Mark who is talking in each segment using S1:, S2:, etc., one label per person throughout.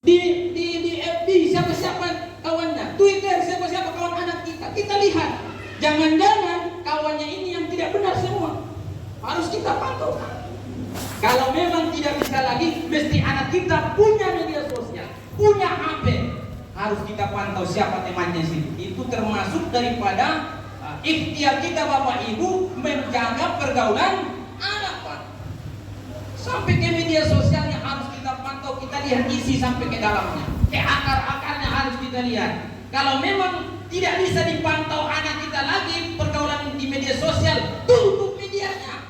S1: di FB siapa-siapa kawannya, Twitter siapa-siapa kawan anak kita. Kita lihat, jangan-jangan kawannya ini yang tidak benar semua. Harus kita pantau. Kalau memang tidak bisa lagi, mesti anak kita punya media sosial, punya HP, harus kita pantau siapa temannya sih. Itu termasuk daripada ikhtiar kita Bapak Ibu menjaga pergaulan anak, Pak. Sampai ke media sosialnya harus kita pantau, kita lihat isi sampai ke dalamnya, ke akar-akarnya harus kita lihat. Kalau memang tidak bisa dipantau anak kita lagi pergaulan di media sosial, tutup medianya.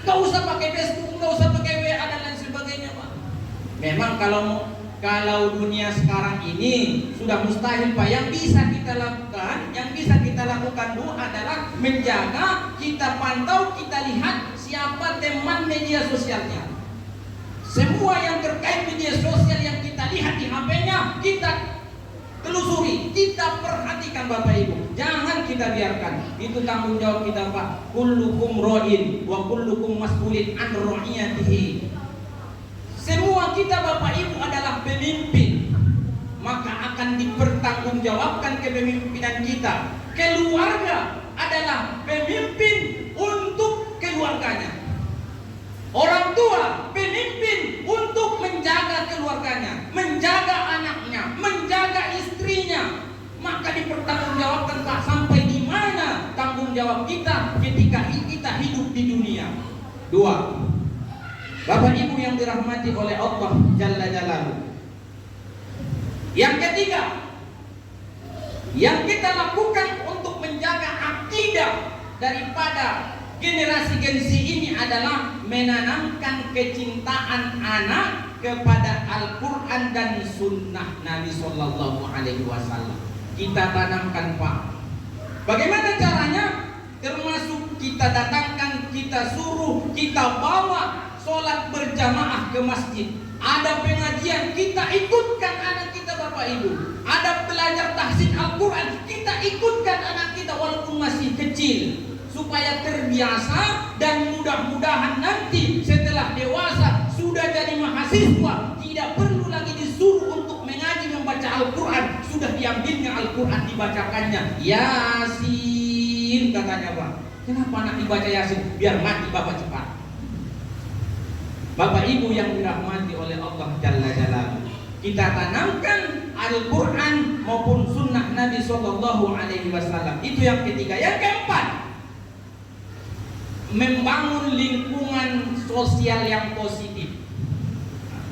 S1: Gak usah pakai Facebook, gak usah pakai WA dan lain sebagainya, Pak. Memang kalau dunia sekarang ini sudah mustahil, Pak. Yang bisa kita lakukan dulu adalah menjaga, kita pantau, kita lihat siapa teman media sosialnya. Semua yang terkait media sosial yang kita lihat di HP-nya, kita telusuri, kita perhatikan Bapak Ibu. Jangan kita biarkan. Itu tanggung jawab kita, Pak. Kullukum ra'in wa kullukum mas'ulin an ra'iyatihi. Semua kita Bapak Ibu adalah pemimpin, maka akan dipertanggungjawabkan kepemimpinan kita. Keluarga adalah pemimpin untuk keluarganya. Orang tua pemimpin untuk menjaga keluarganya, menjaga anaknya, menjaga istrinya. Maka dipertanggungjawabkan, Pak, sampai di mana tanggung jawab kita ketika kita hidup di dunia. Dua, Bapak Ibu yang dirahmati oleh Allah Jalla Jalaluhu. Yang ketiga, yang kita lakukan untuk menjaga akidah daripada generasi Gen Z ini adalah menanamkan kecintaan anak kepada Al-Quran dan Sunnah Nabi Sallallahu Alaihi Wasallam. Kita tanamkan, Pak. Bagaimana caranya? Termasuk kita datangkan, kita suruh, kita bawa sholat berjamaah ke masjid. Ada pengajian, kita ikutkan anak kita Bapak Ibu. Ada belajar tahsin Al-Quran, kita ikutkan anak kita walaupun masih kecil, supaya terbiasa dan mudah-mudahan nanti setelah dewasa sudah jadi mahasiswa, tidak perlu lagi disuruh untuk mengaji membaca Al-Quran, sudah diambilnya Al-Quran dibacakannya. Yasin katanya, Pak. Kenapa anak dibaca Yasin? Biar mati Bapak cepat. Bapak Ibu yang dirahmati oleh Allah Jalla Jalaluhu, kita tanamkan Al-Quran maupun Sunnah Nabi Sallallahu Alaihi Wasallam. Itu yang ketiga. Yang keempat, membangun lingkungan sosial yang positif.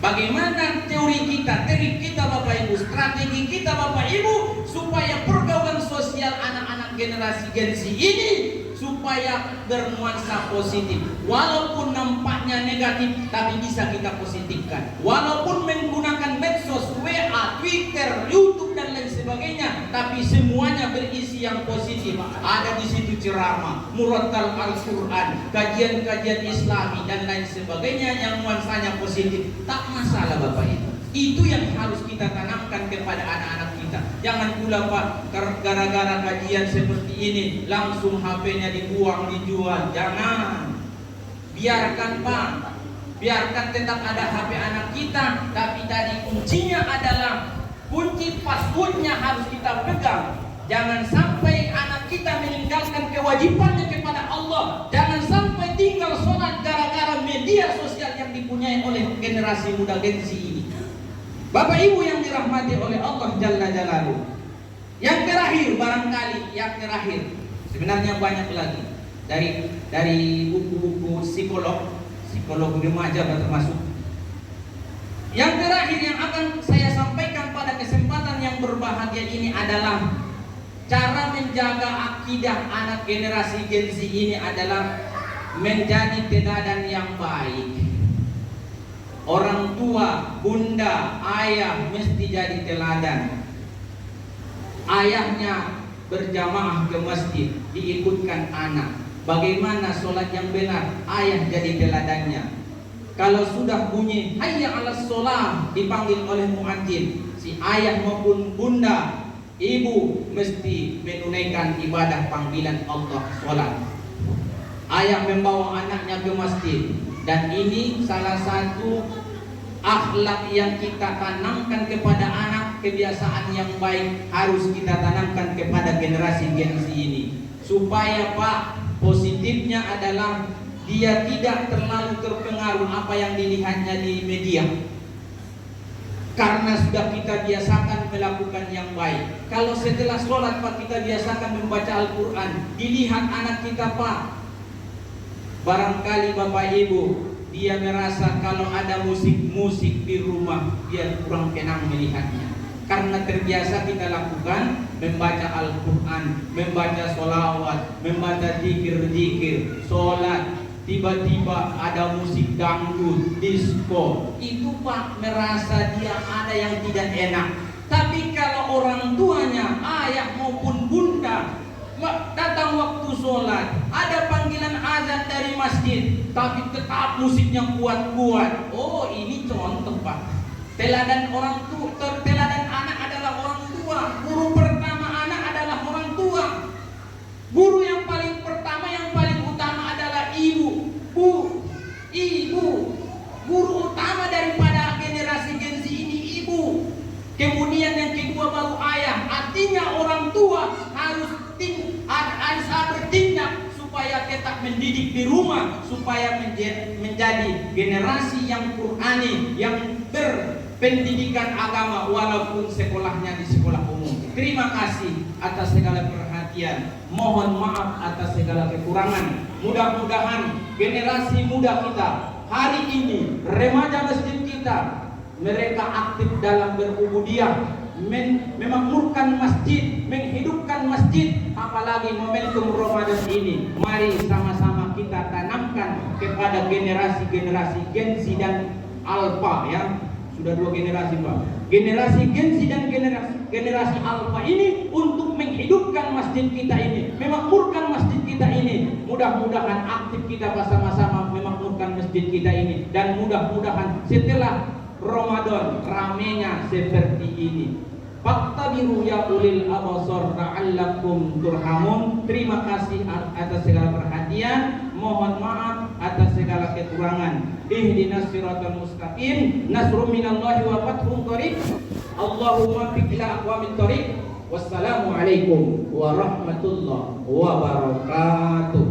S1: Bagaimana teori kita Bapak Ibu, strategi kita Bapak Ibu, supaya pergaulan sosial anak-anak generasi Gen Z ini supaya bernuansa positif. Walaupun nampaknya negatif, tapi bisa kita positifkan. Walaupun menggunakan medsos, WA, Twitter, YouTube dan lain sebagainya, tapi semuanya berisi yang positif. Ada di situ ceramah, murattal Al-Quran, kajian-kajian Islami dan lain sebagainya yang nuansanya positif. Tak masalah Bapak Ibu. Itu yang harus kita tanamkan kepada anak-anak kita. Jangan pula, Pak, gara-gara kajian seperti ini langsung HP-nya dibuang, dijual. Jangan. Biarkan, Pak. Biarkan tetap ada HP anak kita, tapi tadi kuncinya adalah kunci passwordnya harus kita pegang. Jangan sampai anak kita meninggalkan kewajibannya kepada Allah. Jangan sampai tinggal sholat gara-gara media sosial yang dipunyai oleh generasi muda Gen Z ini. Bapak Ibu yang dirahmati oleh Allah Jalla Jalaluhu. Yang terakhir, barangkali yang terakhir, sebenarnya banyak lagi dari buku-buku psikolog remaja termasuk. Yang terakhir yang akan saya sampaikan pada kesempatan yang berbahagia ini adalah cara menjaga akidah anak generasi Gen Z ini adalah menjadi teladan yang baik. Orang tua, bunda, ayah mesti jadi teladan. Ayahnya berjamaah ke masjid, diikutkan anak. Bagaimana sholat yang benar? Ayah jadi teladannya. Kalau sudah bunyi hayya 'alas sholah, dipanggil oleh muadzin, si ayah maupun bunda, ibu mesti menunaikan ibadah panggilan Allah sholat. Ayah membawa anaknya ke masjid. Dan ini salah satu akhlak yang kita tanamkan kepada anak, kebiasaan yang baik harus kita tanamkan kepada generasi Gen Z ini. Supaya Pak, positifnya adalah dia tidak terlalu terpengaruh apa yang dilihatnya di media. Karena sudah kita biasakan melakukan yang baik. Kalau setelah sholat Pak kita biasakan membaca Al-Quran, dilihat anak kita Pak, barangkali Bapak Ibu dia merasa kalau ada musik-musik di rumah dia kurang tenang melihatnya. Karena terbiasa kita lakukan membaca Al-Quran, membaca sholawat, membaca zikir-zikir, sholat, tiba-tiba ada musik dangdut, disco, itu Pak merasa dia ada yang tidak enak. Tapi kalau orang tuanya, ayah maupun bunda datang waktu sholat, ada panggilan azan dari masjid, tapi tetap musiknya kuat-kuat. Oh, ini contoh Pak. Teladan orang tua, teladan anak adalah orang tua. Guru pertama anak adalah orang tua. Guru yang paling pertama, yang paling utama adalah ibu. Ibu. Guru utama daripada generasi Gen Z ini ibu. Kemudian yang kedua baru ayah. Artinya orang tua harus bertindak supaya tetap mendidik di rumah, supaya menjadi generasi yang Qur'ani, yang berpendidikan agama walaupun sekolahnya di sekolah umum. Terima kasih atas segala perhatian. Mohon maaf atas segala kekurangan. Mudah-mudahan generasi muda kita hari ini, remaja masjid kita, mereka aktif dalam berubudiyah, memakmurkan masjid, menghidupkan masjid. Apalagi momentum Ramadan ini, mari sama-sama kita tanamkan kepada generasi-generasi Gen Z dan Alpha ya. Sudah 2 generasi Pak. Generasi Gen Z dan generasi Alpha ini untuk menghidupkan masjid kita ini, memakmurkan masjid kita ini. Mudah-mudahan aktif kita bersama-sama memakmurkan masjid kita ini, dan mudah-mudahan setelah Ramadan ramenya seperti ini. Fattabiru ya ulil absar la'allakum turhamun. Terima kasih atas segala perhatian. Mohon maaf atas segala kekurangan. Ihdinas siratal mustaqim. Nasrun minallahi wa fathun qarib. Allahumma fiq ila aqwamit thariq. Wassalamualaikum warahmatullahi wabarakatuh.